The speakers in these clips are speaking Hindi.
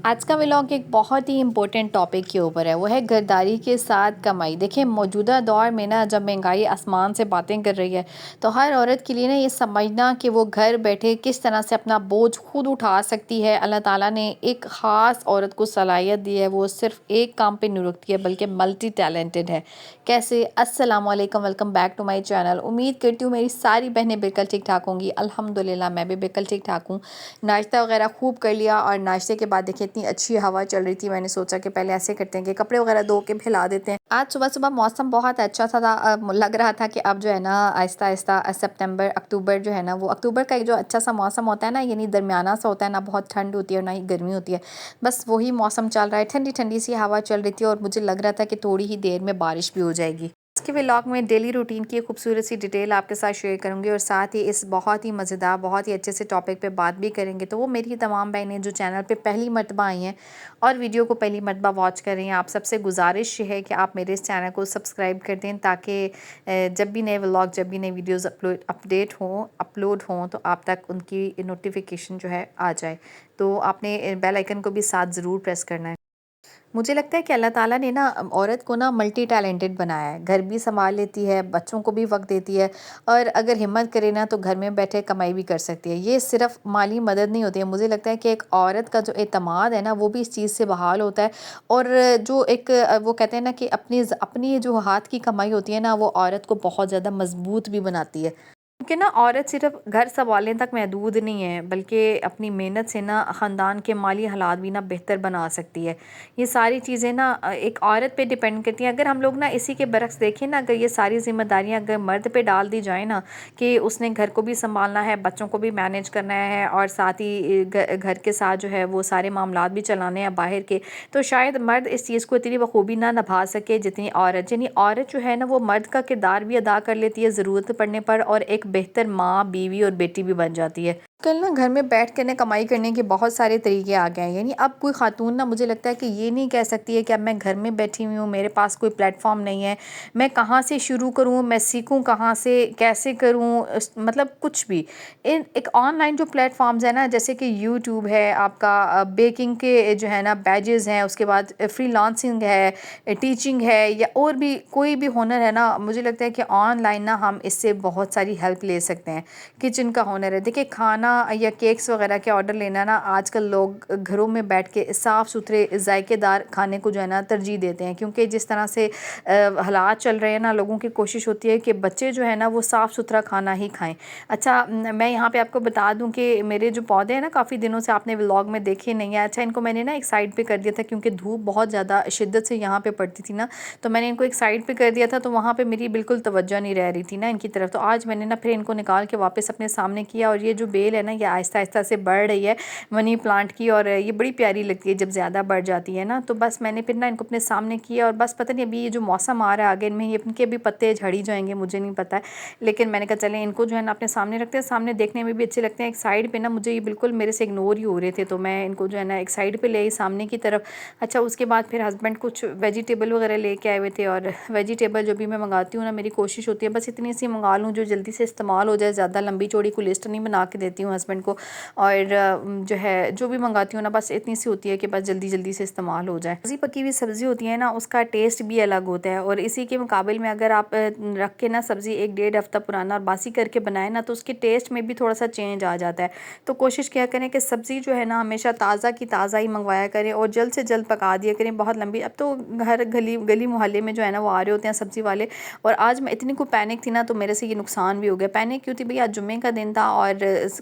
आज का व्लॉग एक बहुत ही इम्पोर्टेंट टॉपिक के ऊपर है, वो है घरदारी के साथ कमाई। देखिए मौजूदा दौर में ना जब महंगाई आसमान से बातें कर रही है तो हर औरत के लिए ना ये समझना कि वो घर बैठे किस तरह से अपना बोझ खुद उठा सकती है। अल्लाह ताला ने एक ख़ास औरत को सलाहियत दी है, वो सिर्फ एक काम पे नहीं रुकती है बल्कि मल्टी टैलेंटेड है। कैसे? अस्सलाम वालेकुम, welcome back to my channel. उम्मीद करती हूँ मेरी सारी बहनें बिल्कुल ठीक ठाक होंगी। अल्हम्दुलिल्लाह मैं भी बिल्कुल ठीक ठाक हूँ। नाश्ता वगैरह खूब कर लिया और नाश्ते के बाद देखिए इतनी अच्छी हवा चल रही थी, मैंने सोचा कि पहले ऐसे करते हैं कि कपड़े वगैरह धो के फैला देते हैं। आज सुबह सुबह मौसम बहुत अच्छा सा था। लग रहा था कि अब जो है ना आहिस्ता आहिस्ता सितंबर अक्टूबर जो है ना, वो अक्टूबर का एक जो अच्छा सा मौसम होता है ना, यानी दरमियाना सा होता है ना, बहुत ठंड होती है और ना ही गर्मी होती है, बस वही मौसम चल रहा है। ठंडी ठंडी सी हवा चल रही थी और मुझे लग रहा था कि थोड़ी ही देर में बारिश भी हो जाएगी। इसके व्लॉग में डेली रूटीन की खूबसूरत सी डिटेल आपके साथ शेयर करूंगी और साथ ही इस बहुत ही मज़ेदार बहुत ही अच्छे से टॉपिक पे बात भी करेंगे। तो वो मेरी तमाम बहनें जो चैनल पे पहली मर्तबा आई हैं और वीडियो को पहली मर्तबा वॉच कर रही हैं, आप सबसे गुजारिश है कि आप मेरे इस चैनल को सब्सक्राइब कर दें ताकि जब भी नए व्लॉग जब भी नई वीडियोज़ अपलोड हों तो आप तक उनकी नोटिफिकेशन जो है आ जाए। तो आपने बेल आइकन को भी साथ ज़रूर प्रेस करना है। मुझे लगता है कि अल्लाह ताला ने ना औरत को ना मल्टी टैलेंटेड बनाया है। घर भी सँभाल लेती है, बच्चों को भी वक़्त देती है और अगर हिम्मत करे ना तो घर में बैठे कमाई भी कर सकती है। ये सिर्फ़ माली मदद नहीं होती है, मुझे लगता है कि एक औरत का जो एतमाद है ना वो भी इस चीज़ से बहाल होता है। और जो एक वो कहते हैं ना कि अपनी जो हाथ की कमाई होती है ना वो औरत को बहुत ज़्यादा मज़बूत भी बनाती है। क्योंकि ना औरत सिर्फ घर सँभालने तक महदूद नहीं है बल्कि अपनी मेहनत से ना ख़ानदान के माली हालात भी ना बेहतर बना सकती है। ये सारी चीज़ें ना एक औरत पे डिपेंड करती हैं। अगर हम लोग ना इसी के बरक्स देखें ना, अगर ये सारी ज़िम्मेदारियाँ अगर मर्द पे डाल दी जाए ना कि उसने घर को भी सँभालना है, बच्चों को भी मैनेज करना है और साथ ही घर के साथ जो है वो सारे मामलात भी चलाने हैं बाहर के, तो शायद मर्द इस चीज़ को इतनी बखूबी ना निभा सके जितनी औरत। यानी औरत जो है ना वो मर्द का किरदार भी अदा कर लेती है ज़रूरत पड़ने पर और एक बेहतर माँ, बीवी और बेटी भी बन जाती है। कल ना घर में बैठ कर ना कमाई करने के बहुत सारे तरीके आ गए हैं। यानी अब कोई खातून ना मुझे लगता है कि ये नहीं कह सकती है कि अब मैं घर में बैठी हुई हूँ, मेरे पास कोई प्लेटफॉर्म नहीं है, मैं कहाँ से शुरू करूँ, मैं सीखूँ कहाँ से, कैसे करूँ, मतलब कुछ भी। इन एक ऑनलाइन जो प्लेटफॉर्म्स है ना, जैसे कि यूट्यूब है आपका, बेकिंग के जो है ना बैजेस हैं, उसके बाद फ्रीलांसिंग है, टीचिंग है या और भी कोई भी हुनर है ना, मुझे लगता है कि ऑनलाइन ना हम इससे बहुत सारी हेल्प ले सकते हैं। किचन का हुनर है, देखिए खाना या केक्स वगैरह के ऑर्डर लेना ना आजकल लोग घरों में बैठ के साफ़ सुथरे जायकेदार खाने को जो है ना तरजीह देते हैं, क्योंकि जिस तरह से हालात चल रहे हैं ना, लोगों की कोशिश होती है कि बच्चे जो है ना वो साफ़ सुथरा खाना ही खाएं। अच्छा, मैं यहाँ पे आपको बता दूं कि मेरे जो पौधे हैं ना काफ़ी दिनों से आपने व्लॉग में देखे नहीं है। अच्छा, इनको मैंने ना एक साइड पे कर दिया था क्योंकि धूप बहुत ज़्यादा शिद्दत से यहाँ पे पड़ती थी ना, तो मैंने इनको एक साइड पे कर दिया था, तो वहाँ पे मेरी बिल्कुल तवज्जो नहीं रह रही थी ना इनकी तरफ। तो आज मैंने ना फिर इनको निकाल के वापस अपने सामने किया और ये जो बेल है ना ये आहिस्ता आहिस्ता से बढ़ रही है मनी प्लांट की, और ये बड़ी प्यारी लगती है जब ज़्यादा बढ़ जाती है ना। तो बस मैंने फिर ना इनको अपने सामने किया और बस पता नहीं अभी ये जो मौसम आ रहा है आगे इनमें, ये इनके भी पत्ते झड़ ही जाएंगे, मुझे नहीं पता है, लेकिन मैंने कहा चलें इनको जो है ना अपने सामने रखते हैं, सामने देखने में भी अच्छे लगते हैं। एक साइड पे ना मुझे ये बिल्कुल मेरे से इग्नोर ही हो रहे थे, तो मैं इनको जो है ना एक साइड पे ले आई सामने की तरफ। अच्छा, उसके बाद फिर हस्बैंड कुछ वेजिटेबल वगैरह लेके आए हुए थे और वेजिटेबल जो भी मैं मंगाती हूँ ना, मेरी कोशिश होती है बस इतनी सी मंगा लूँ जो जल्दी से इस्तेमाल हो जाए, ज़्यादा लंबी चौड़ी कोई लिस्ट नहीं बना के देती हूँ हस्बैंड को। और जो है जो भी मंगाती हूँ ना बस इतनी सी होती है कि बस जल्दी जल्दी से इस्तेमाल हो जाए। ताज़ी पकी हुई सब्ज़ी होती है ना उसका टेस्ट भी अलग होता है, और इसी के मुकाबले में अगर आप रख के ना सब्ज़ी एक डेढ़ हफ्ता पुराना और बासी करके बनाए ना तो उसके टेस्ट में भी थोड़ा सा चेंज आ जाता है। तो कोशिश क्या करें कि सब्ज़ी जो है ना हमेशा ताज़ा की ताज़ा ही मंगवाया करें और जल्द से जल्द पका दिया करें। बहुत लंबी, अब तो हर गली गली मोहल्ले में जो है ना वो आ रहे होते हैं सब्ज़ी वाले, और आज मैं इतनी को पैनिक थी ना तो मेरे से ये नुकसान भी हो गया। पैनिक क्यों थी भई, आज जुम्मे का दिन था और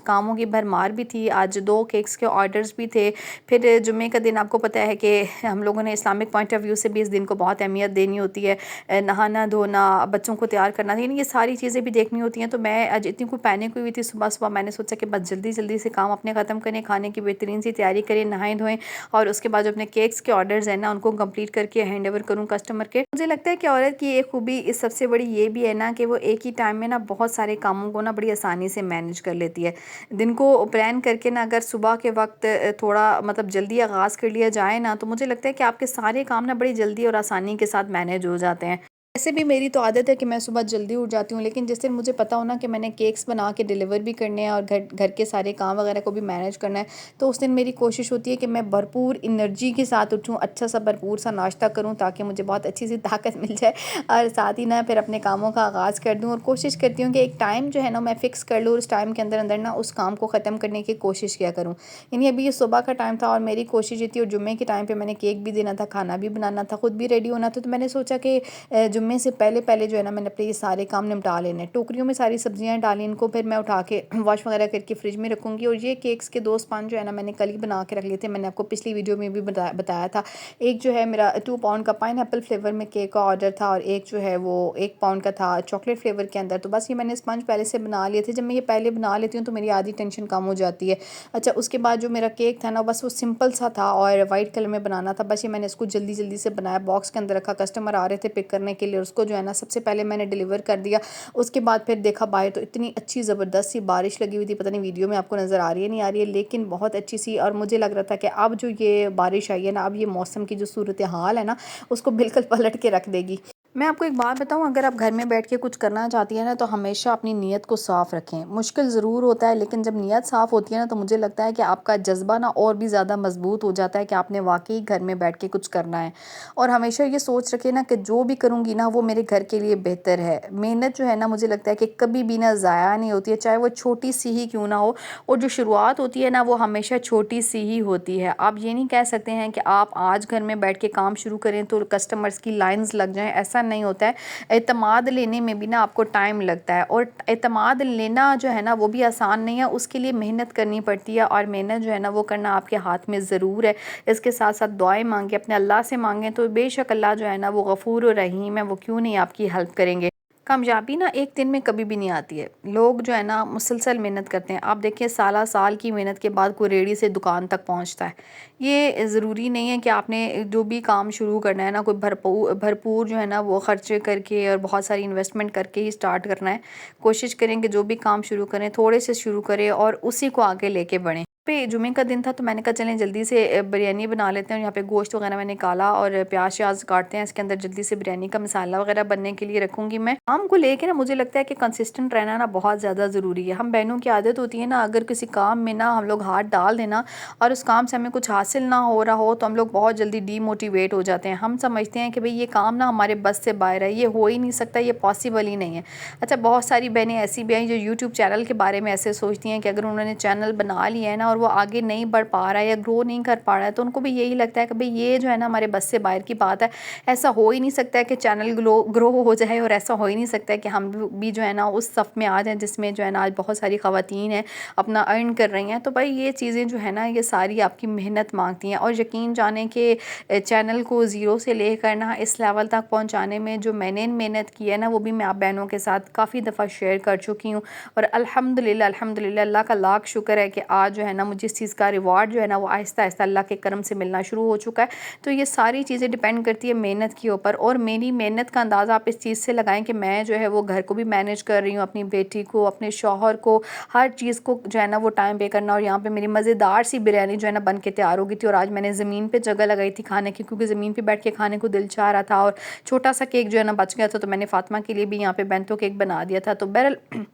कामों की भरमार भी थी, आज 2 केक्स के ऑर्डर्स भी थे। फिर जुम्मे का दिन आपको पता है कि हम लोगों ने इस्लामिक पॉइंट ऑफ व्यू से भी इस दिन को बहुत अहमियत देनी होती है, नहाना धोना, बच्चों को तैयार करना, यानी ये सारी चीज़ें भी देखनी होती हैं। तो मैं आज इतनी को पैनिक हुई थी सुबह सुबह, मैंने सोचा कि बस जल्दी जल्दी से काम अपने ख़त्म करें, खाने की बेहतरीन सी तैयारी करें, नहाएं धोएं और उसके बाद जो अपने केक्स के ऑर्डर्स हैं ना उनको कंप्लीट करके हैंड ओवर करूँ कस्टमर के। मुझे लगता है कि औरत की एक खूबी इस सबसे बड़ी ये भी है ना कि वो एक ही टाइम में ना बहुत सारे कामों को ना बड़ी आसानी से मैनेज कर लेती है। दिन को प्लान करके ना अगर सुबह के वक्त थोड़ा मतलब जल्दी आगाज़ कर लिया जाए ना, तो मुझे लगता है कि आपके सारे काम ना बड़ी जल्दी और आसानी के साथ मैनेज हो जाते हैं। ऐसे भी मेरी तो आदत है कि मैं सुबह जल्दी उठ जाती हूँ, लेकिन जिस दिन मुझे पता हो ना कि मैंने केक्स बना के डिलीवर भी करने हैं और घर घर के सारे काम वगैरह को भी मैनेज करना है, तो उस दिन मेरी कोशिश होती है कि मैं भरपूर एनर्जी के साथ उठूँ, अच्छा सा भरपूर सा नाश्ता करूँ ताकि मुझे बहुत अच्छी सी ताकत मिल जाए और साथ ही ना फिर अपने कामों का आगाज़ कर दूँ। और कोशिश करती हूँ कि एक टाइम जो है ना मैं फ़िक्स कर लूँ, उस टाइम के अंदर अंदर ना उस काम को ख़त्म करने की कोशिश किया करूँ। यानी अभी ये सुबह का टाइम था और मेरी कोशिश ये थी, और जुम्मे के टाइम पे मैंने केक भी देना था, खाना भी बनाना था, खुद भी रेडी होना था, तो मैंने सोचा कि जुम्मे से पहले पहले जो है ना मैंने अपने ये सारे काम निपटा लेने हैं। टोकरियों में सारी सब्जियां डाली, इनको फिर मैं उठा के वॉश वगैरह करके फ्रिज में रखूँगी। और ये केक्स के 2 स्पंज जो है ना मैंने कल ही बना के रख लिए थे, मैंने आपको पिछली वीडियो में भी बताया था। एक जो है मेरा 2 पाउंड का पाइनएप्पल फ्लेवर में केक का ऑर्डर था, और एक जो है वो 1 पाउंड का था चॉकलेट फ्लेवर के अंदर। तो बस ये मैंने स्पंज पहले से बना लिए थे। जब मैं ये पहले बना लेती हूँ तो मेरी आधी टेंशन कम हो जाती है। अच्छा, उसके बाद जो मेरा केक था ना बस वो सिंपल सा था और वाइट कलर में बनाना था। बस ये मैंने इसको जल्दी जल्दी से बनाया, बॉक्स के अंदर रखा, कस्टमर आ रहे थे पिक करने के लिए, उसको जो है ना सबसे पहले मैंने डिलीवर कर दिया। उसके बाद फिर देखा बाहर तो इतनी अच्छी ज़बरदस्त सी बारिश लगी हुई थी, पता नहीं वीडियो में आपको नज़र आ रही है नहीं आ रही है, लेकिन बहुत अच्छी सी। और मुझे लग रहा था कि अब जो ये बारिश आई है ना, अब ये मौसम की जो सूरत हाल है ना उसको बिल्कुल पलट के रख देगी। मैं आपको एक बात बताऊं, अगर आप घर में बैठ के कुछ करना चाहती हैं ना तो हमेशा अपनी नीयत को साफ़ रखें। मुश्किल ज़रूर होता है, लेकिन जब नीयत साफ़ होती है ना तो मुझे लगता है कि आपका जज्बा ना और भी ज़्यादा मजबूत हो जाता है कि आपने वाकई घर में बैठ के कुछ करना है। और हमेशा ये सोच रखें ना कि जो भी करूँगी ना वो मेरे घर के लिए बेहतर है। मेहनत जो है ना मुझे लगता है कि कभी भी ना ज़ाया नहीं होती है, चाहे वो छोटी सी ही क्यों ना हो। और जो शुरुआत होती है ना वो हमेशा छोटी सी ही होती है। आप ये नहीं कह सकते हैं कि आप आज घर में बैठ के काम शुरू करें तो कस्टमर्स की लाइंस लग जाएं, ऐसा नहीं होता है। एतमाद लेने में भी ना आपको टाइम लगता है, और एतमाद लेना जो है ना वो भी आसान नहीं है, उसके लिए मेहनत करनी पड़ती है। और मेहनत जो है ना वो करना आपके हाथ में ज़रूर है। इसके साथ साथ दुआएं मांगे, अपने अल्लाह से मांगें तो बेशक अल्लाह जो है ना वो गफ़ूर और रहीम है, वो क्यों नहीं आपकी हेल्प करेंगे। कामयाबी ना एक दिन में कभी भी नहीं आती है। लोग जो है ना मुसलसल मेहनत करते हैं। आप देखिए साला साल की मेहनत के बाद कोई रेडी से दुकान तक पहुंचता है। ये ज़रूरी नहीं है कि आपने जो भी काम शुरू करना है ना कोई भरपूर भरपूर जो है ना वो खर्चे करके और बहुत सारी इन्वेस्टमेंट करके ही स्टार्ट करना है। कोशिश करें कि जो भी काम शुरू करें थोड़े से शुरू करें और उसी को आगे लेके बढ़ें। पे जुमे का दिन था तो मैंने कहा चलें जल्दी से बिरयानी बना लेते हैं। यहाँ पे गोश्त वगैरह मैंने निकाला और प्याज श्याज काटते हैं, इसके अंदर जल्दी से बिरयानी का मसाला वगैरह बनने के लिए रखूँगी। मैं काम को लेके ना मुझे लगता है कि कंसिस्टेंट रहना ना बहुत ज़्यादा ज़रूरी है। हम बहनों की आदत होती है ना, अगर किसी काम में ना हम लोग हाथ डाल देना और उस काम से हमें कुछ हासिल ना हो रहा हो तो हम लोग बहुत जल्दी डीमोटिवेट हो जाते हैं। हम समझते हैं कि भाई ये काम ना हमारे बस से बाहर है, ये हो ही नहीं सकता, ये पॉसिबल ही नहीं है। अच्छा, बहुत सारी बहनें ऐसी भी हैं जो यूट्यूब चैनल के बारे में ऐसे सोचती हैं कि अगर उन्होंने चैनल बना लिया है ना और वो आगे नहीं बढ़ पा रहा है या ग्रो नहीं कर पा रहा है तो उनको भी यही लगता है कि भाई ये जो है ना हमारे बस से बाहर की बात है। ऐसा हो ही नहीं सकता है कि चैनल ग्रो हो जाए, और ऐसा हो ही नहीं सकता है कि हम भी जो है ना उस सफ़ में आ जाएं जिसमें जो है ना आज बहुत सारी ख़वातीन हैं अपना अर्न कर रही हैं। तो भाई ये चीज़ें जो है ना ये सारी आपकी मेहनत मांगती हैं। और यकीन जाने कि चैनल को ज़ीरो से लेकर ना इस लेवल तक पहुँचाने में जो मैंने मेहनत की है ना वो भी मैं आप बहनों के साथ काफ़ी दफ़ा शेयर कर चुकी हूँ। और अल्हम्दुलिल्लाह अल्हम्दुलिल्लाह अल्लाह का लाख शुक्र है कि आज जो है ना मुझे इस चीज़ का रिवार्ड जो है ना वो आहिस्ता आहिस्ता अल्लाह के करम से मिलना शुरू हो चुका है। तो ये सारी चीज़ें डिपेंड करती है मेहनत के ऊपर। और मेरी मेहनत का अंदाज़ा आप इस चीज़ से लगाएं कि मैं जो है वो घर को भी मैनेज कर रही हूँ, अपनी बेटी को, अपने शौहर को, हर चीज़ को जो है ना वो टाइम पे करना। और यहाँ पे मेरी मज़ेदार सी बिरयानी जो है ना बन के तैयार हो गई थी। और आज मैंने ज़मीन पे जगह लगाई थी खाने की, क्योंकि ज़मीन पे बैठ के खाने को दिल चाह रहा था। और छोटा सा केक जो है ना बच गया था तो मैंने फ़ातिमा के लिए भी यहाँ पे बेंतो केक बना दिया था। तो बहरहाल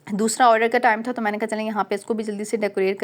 दूसरा ऑर्डर का टाइम था तो मैंने कहा चलें यहाँ पे इसको भी जल्दी से डेकोरेट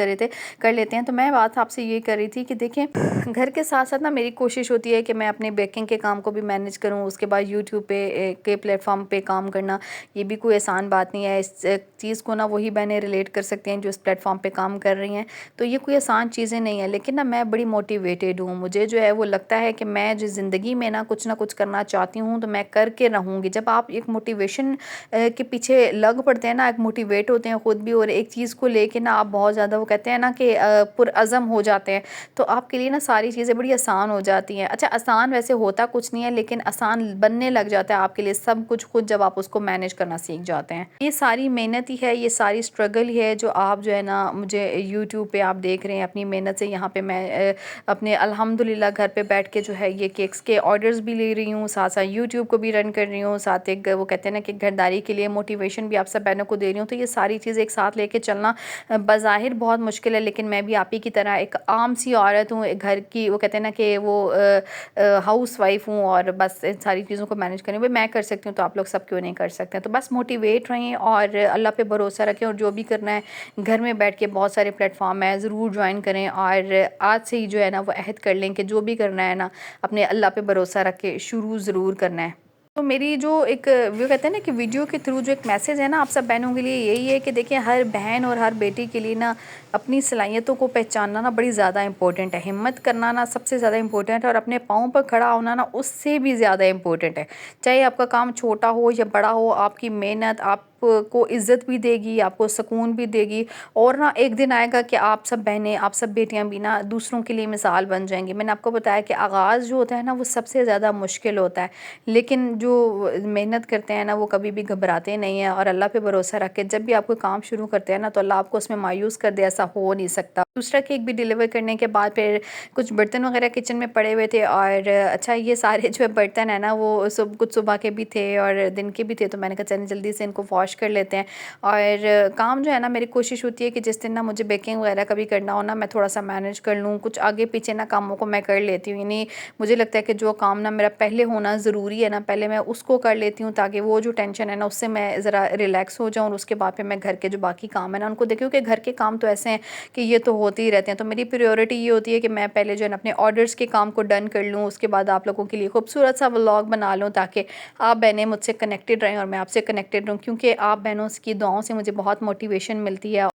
कर लेते हैं। तो मैं बात आपसे ये कर रही थी कि देखें घर के साथ साथ ना मेरी कोशिश होती है कि मैं अपने बेकिंग के काम को भी मैनेज करूँ, उसके बाद यूट्यूब पे के प्लेटफॉर्म पे काम करना ये भी कोई आसान बात नहीं है। इस चीज़ को ना वही बहनें रिलेट कर सकते हैं जो इस प्लेटफॉर्म पे काम कर रही हैं। तो ये कोई आसान चीज़ें नहीं है, लेकिन ना मैं बड़ी मोटिवेटेड हूँ। मुझे जो है वो लगता है कि मैं जो ज़िंदगी में ना कुछ करना चाहती हूँ तो मैं करके रहूँगी। जब आप एक मोटिवेशन के पीछे लग पड़ते हैं ना, एक मोटिवेट होते हैं ख़ुद भी, और एक चीज़ को लेके ना आप बहुत ज़्यादा वो कहते हैं ना कि पुरअज़म हो जाते हैं, तो आपके लिए ना सारी चीज़ें बड़ी आसान हो जाती हैं। अच्छा, आसान वैसे होता कुछ नहीं है, लेकिन आसान बनने लग जाता है आपके लिए सब कुछ खुद जब आप उसको मैनेज करना सीख जाते हैं। ये सारी मेहनत ही है, ये सारी स्ट्रगल ही है जो आप जो है ना मुझे यूट्यूब पे आप देख रहे हैं। अपनी मेहनत से यहाँ पे मैं अपने अल्हम्दुलिल्लाह घर पे बैठ के जो है ये केक्स के ऑर्डर्स भी ले रही हूँ, साथ साथ यूट्यूब को भी रन कर रही हूँ, साथ एक वो कहते हैं ना कि घरदारी के लिए मोटिवेशन भी आप सब बहनों को दे रही हूँ। हूँ। तो ये सारी चीज़ एक साथ लेके चलना बज़ाहिर बहुत मुश्किल है, लेकिन मैं भी आप ही की तरह एक आम सी औरत हूँ, घर की, वो कहते हैं ना कि वो हाउस वाइफ हूँ, और बस इन सारी चीज़ों को मैनेज करें। भाई मैं कर सकती हूँ तो आप लोग सब क्यों नहीं कर सकते? तो बस मोटिवेट रहें और अल्लाह पे भरोसा रखें, और जो भी करना है घर में बैठ के बहुत सारे प्लेटफॉर्म है, ज़रूर ज्वाइन करें। और आज से ही जो है ना वो अहद कर लें कि जो भी करना है ना अपने अल्लाह पे भरोसा रख के शुरू ज़रूर करना है। तो मेरी जो एक वो कहते हैं ना कि वीडियो के थ्रू जो एक मैसेज है ना आप सब बहनों के लिए यही है कि देखिए, हर बहन और हर बेटी के लिए ना अपनी सलाहियतों को पहचानना ना बड़ी ज़्यादा इंपॉर्टेंट है। हिम्मत करना ना सबसे ज़्यादा इंपॉर्टेंट है, और अपने पाँव पर खड़ा होना ना उससे भी ज़्यादा इंपॉर्टेंट है। चाहे आपका काम छोटा हो या बड़ा हो, आपकी मेहनत आपको इज़्ज़त भी देगी, आपको सुकून भी देगी, और ना एक दिन आएगा कि आप सब बहनें, आप सब बेटियां भी ना दूसरों के लिए मिसाल बन जाएंगी। मैंने आपको बताया कि आगाज़ जो होता है ना वो सबसे ज़्यादा मुश्किल होता है, लेकिन जो मेहनत करते हैं ना वो कभी भी घबराते नहीं हैं, और अल्लाह पे भरोसा रख के जब भी आप कोई काम शुरू करते हैं ना तो अल्लाह आपको उसमें मायूस कर दे, ऐसा हो नहीं सकता। दूसरा केक भी डिलीवर करने के बाद फिर कुछ बर्तन वगैरह किचन में पड़े हुए थे, और अच्छा ये सारे जो बर्तन है ना वो कुछ सुबह के भी थे और दिन के भी थे, तो मैंने कहा चलें जल्दी से इनको वॉश कर लेते हैं। और काम जो है ना मेरी कोशिश होती है कि जिस दिन ना मुझे बेकिंग वगैरह कभी करना हो ना मैं थोड़ा सा मैनेज कर लूँ, कुछ आगे पीछे ना कामों को मैं कर लेती हूँ। यानी मुझे लगता है कि जो काम ना मेरा पहले होना ज़रूरी है ना, पहले मैं उसको कर लेती हूँ, ताकि वो जो टेंशन है ना उससे मैं ज़रा रिलैक्स हो जाऊँ, और उसके बाद फिर मैं घर के जो बाकी काम है ना उनको देखूँ। कि घर के काम तो ऐसे हैं कि ये तो होते ही रहते हैं, तो मेरी प्रायोरिटी ये होती है कि मैं पहले जो है ना अपने ऑर्डर्स के काम को डन कर लूँ, उसके बाद आप लोगों के लिए खूबसूरत सा व्लॉग बना लूँ, ताकि आप बहनें मुझसे कनेक्टेड रहें और मैं आपसे कनेक्टेड रहूँ, क्योंकि आप बहनों की दुआओं से मुझे बहुत मोटिवेशन मिलती है।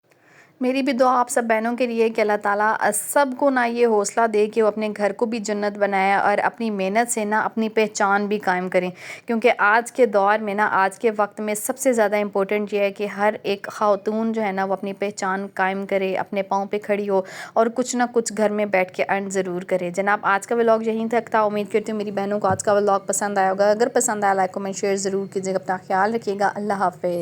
मेरी भी दुआ आप सब बहनों के लिए कि अल्लाह ताला सबको ना ये हौसला दे कि वो अपने घर को भी जन्नत बनाए, और अपनी मेहनत से ना अपनी पहचान भी कायम करें। क्योंकि आज के दौर में ना, आज के वक्त में सबसे ज़्यादा इम्पोर्टेंट ये है कि हर एक खातून जो है ना वो अपनी पहचान कायम करे, अपने पाँव पे खड़ी हो, और कुछ ना कुछ घर में बैठ के अर्न ज़रूर करे। जनाब आज का व्लॉग यहीं तक था। उम्मीद करती हूँ मेरी बहनों को आज का व्लॉग पसंद आया होगा। अगर पसंद आया लाइक कमेंट शेयर ज़रूर कीजिएगा। अपना ख्याल रखिएगा। अल्लाह हाफ़िज़।